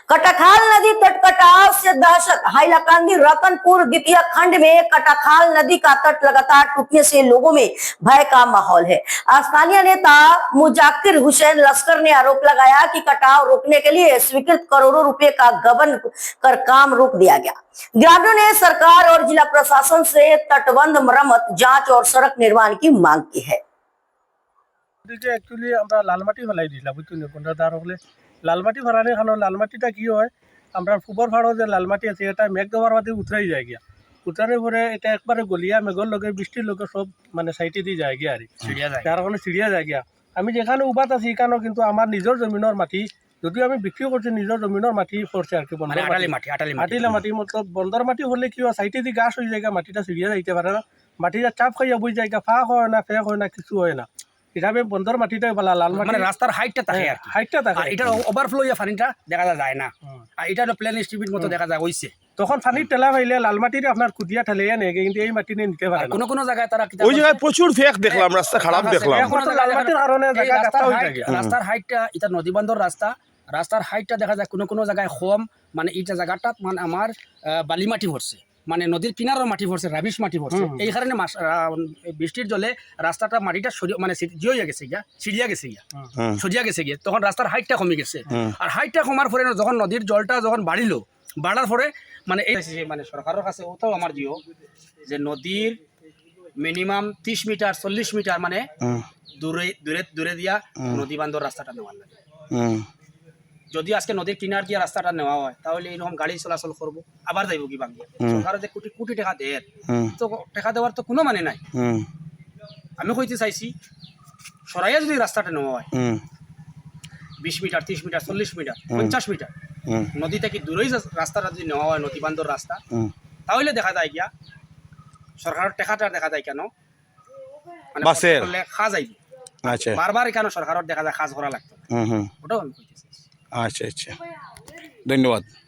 कटाखाल नदी तट कटाव से दहशत। हाइलाकांदी रतनपुर द्वितीय खंड में कटाखाल नदी का तट लगातार टूटने से लोगों में भय का माहौल है। स्थानीय नेता मुजाकिर हुसैन लश्कर ने आरोप लगाया कि कटाव रोकने के लिए स्वीकृत करोड़ों रुपए का गबन कर काम रोक दिया गया। ग्रामीणों ने सरकार और जिला प्रशासन से तटबंध मरम्मत, जांच और सड़क निर्माण की मांग की है। एक्चुअली আমরা লালমাটি ফেলাই দিছিলাম বুঝছেন বন্ধাদার হলে লালমাটি ফেলানোর কারণে লালমাটিটা কি হয় আমরা ফুবর ফাড়ো যে লালমাটি আছে এটা মেঘ দেওয়ার বাদে উতরাই যায় গিয়া উতরানোর পরে এটা একবারে গলিয়া মেঘর লগে বৃষ্টির লগে সব মানে সাইটে দিয়ে যায় গিয়া আর তার কারণে ছিড়িয়া যায় গিয়া আমি যেখানে উবাত আছি এখানেও কিন্তু আমার নিজের জমিনের মাটি যদিও আমি বিক্রি করছি নিজের জমিনের মাটি পড়ছে আর কি আটালি মাটি মতলব বন্দর মাটি হলে কি হয় সাইটে দিয়ে গাছ হয়ে যায় মাটিটা ছিড়িয়া যাইতে পারে না মাটিটা চাপ খাইয়া বুঝ যায় ফাঁক হয় না ফেক হয় না কিছু হয় না এভাবে বন্দর মাটিটাই বলা লাল মাটি মানে রাস্তার হাইটটা থাকে আর হাইটটা থাকে এটা ওভারফ্লো ইয়া পানিটা দেখা যায় না আর এটা প্লেন স্ট্রিপির মতো দেখা যায় হইছে তখন পানির টেলা পাইলে লাল মাটির আপনার কুদিয়া ঠেলাইয়া নেগে কিন্তু এই মাটি নিতে পারে না কোন জায়গায় তারা ওই জায়গায় প্রচুর ফেক দেখলাম রাস্তা খারাপ দেখলাম লাল মাটির কারণে জায়গা গাছটা হয়ে যায় রাস্তার হাইটটা এটা নদী বন্দর রাস্তার হাইটটা দেখা যায় কোন জায়গায় কম মানে এইটা জায়গাটা মানে আমার বালি মাটি ভরছে মানে নদীর কিনারও মাটি ভরছে রাবিশ মাটি ভরছে এই কারণে বৃষ্টির জলে রাস্তাটা মাটিটা মানে সরিয়া গেছে গিয়া তখন রাস্তার হাইটটা কমে গেছে আর হাইটটা কমার পরে যখন নদীর জলটা যখন বাড়ার পরে মানে এই মানে সরকারের কাছে ওটাও আমার জিও যে নদীর মিনিমাম 30 মিটার 40 মিটার মানে দূরে দিয়া নদী বান্ধব রাস্তাটা নেওয়ার লাগে যদি আজকে নদীর কিনার দিয়ে রাস্তাটা নেওয়া হয় তাহলে এরকম গাড়ি চলাচল করবো আবার যাইব কি বাংলা সরকার যে কোটি কোটি টাকা দেয় তো টাকা দেওয়ার তো কোনো মানে নাই আমি কইতে চাইছি সরাইয়া যদি রাস্তাটা নেওয়া হয় 20 মিটার 30 মিটার 40 মিটার 50 মিটার নদী থেকে দূরেই রাস্তাটা যদি নেওয়া হয় নদী বান্ধব রাস্তা তাহলে দেখা যায় গিয়া সরকারের টাকাটা দেখা যায় কেন মানে খা যাইব আচ্ছা বারবার কেন সরকারের দেখা যায় কাজ করা লাগতো ওটাও আমি কইতে চাইছি আচ্ছা আচ্ছা ধন্যবাদ।